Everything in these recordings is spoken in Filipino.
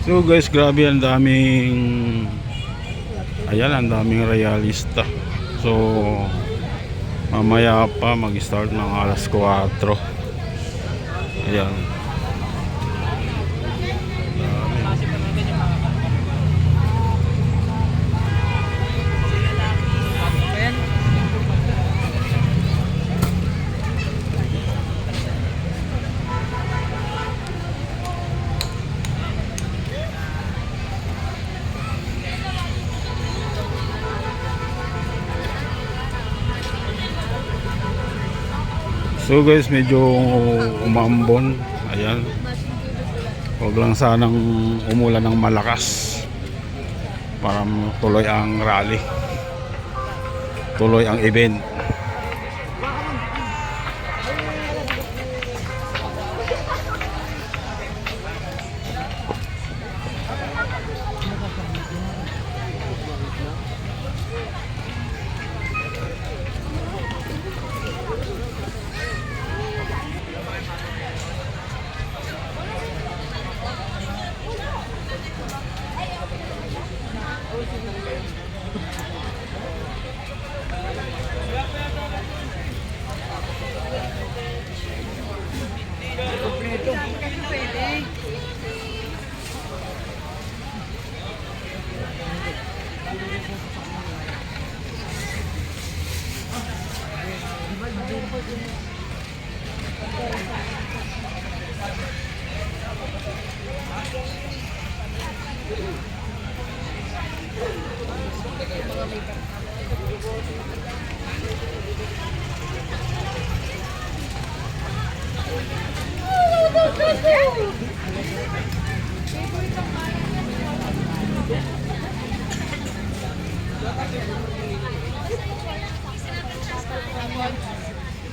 So guys, grabe ang daming, ayan, ang daming realista. So mamaya pa mag-start ng alas 4. Ayan. So guys, medyo umambon. Ayan. Huwag lang sanang umulan ng malakas para tuloy ang rally, tuloy ang event.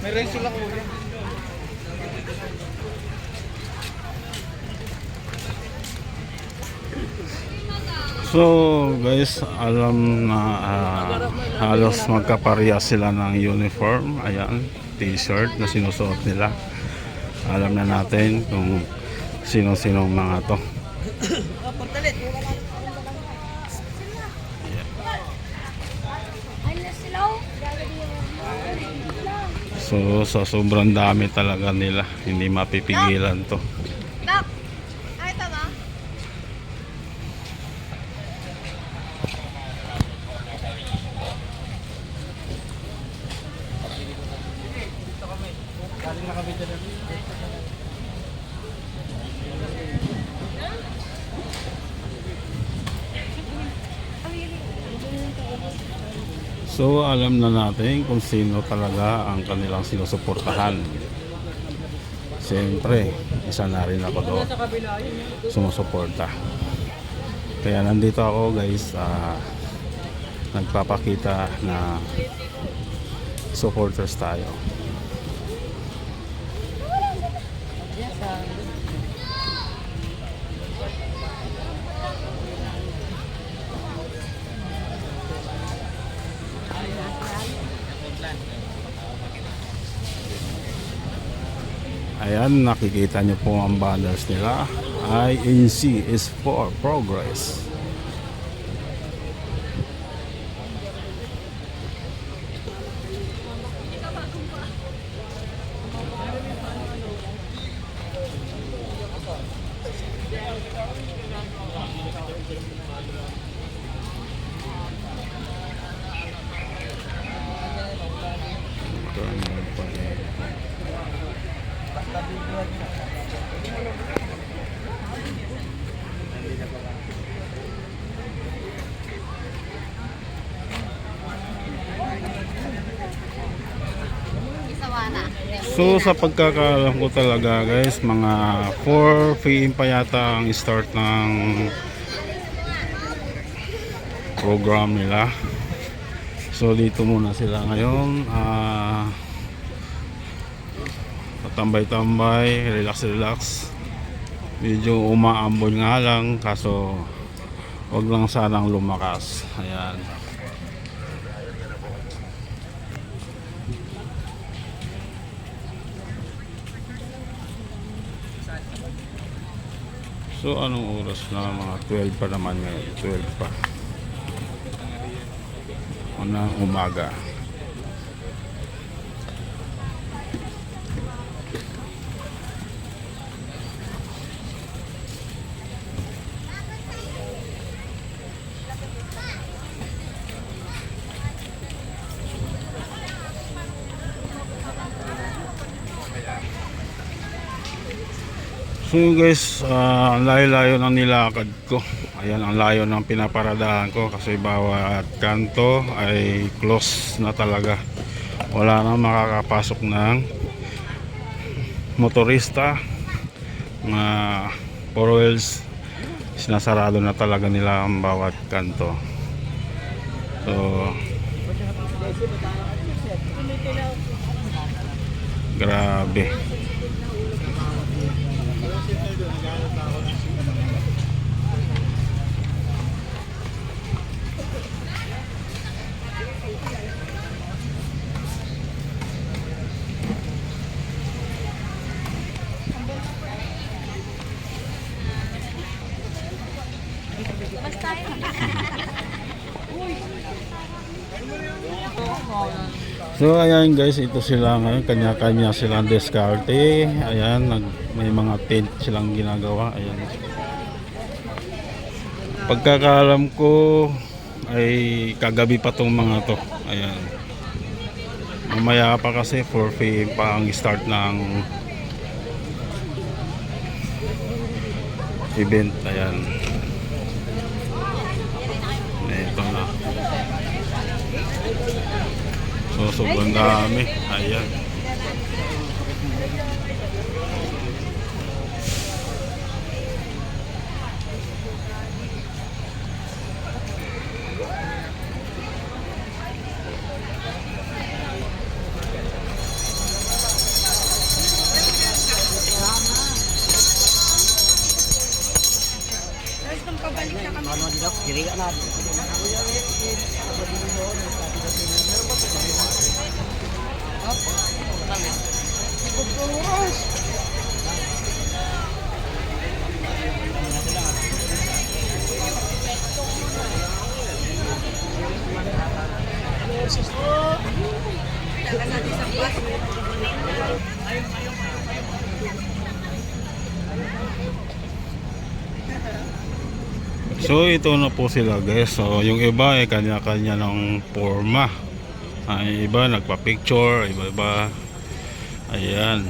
May renso lang ulo. So guys, alam na halos magkapareha sila ng uniform. Ayan, t-shirt na sinusuot nila. Alam na natin kung sino-sinong mga to. So sa sobrang dami talaga nila, hindi mapipigilan to. So alam na natin kung sino talaga ang kanilang sinusuportahan. Siyempre, isa na rin ako doon sumusuporta. Kaya nandito ako guys, nagpapakita na supporters tayo. Ayan, nakikita nyo po ang banners nila. INC is for progress. So sa pagkakaalam ko talaga guys, mga 4 PM pa yata ang start ng program nila. So dito muna sila ngayon, tambay-tambay, relax. Medyo umaambon nga lang, kaso wag lang sanang lumakas. Ayan. So anong oras na? Mga 12 pa naman ngayon. 12 pa. Unang umaga. So guys, ang layo-layo ng nilakad ko. Ayan ang layo ng pinaparadahan ko kasi bawat kanto ay close na talaga. Wala nang makakapasok ng motorista. Mga four wheels, sinasarado na talaga nila ang bawat kanto. So grabe. So ayan guys, ito sila ngayon, kanya-kanya silang diskarte. Ayan, may mga tent silang ginagawa. Ayan. Pagkakaalam ko ay kagabi pa tong mga to. Ayan. Mamaya pa kasi 4 PM pa ang start ng event. Ayan. Ito na. So sobrang dami. Ayan. So ito na po sila guys. So yung iba ay kanya-kanya ng forma. Ay iba nagpa-picture, iba-iba. Ayan.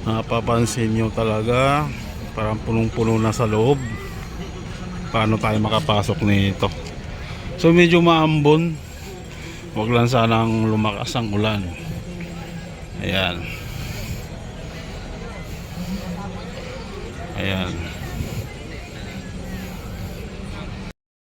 Napapansin nyo talaga parang punong-puno na sa loob. Paano tayo makapasok nito? So medyo maambon. Huwag lang sanang lumakas ang ulan. Ayan. Ayan.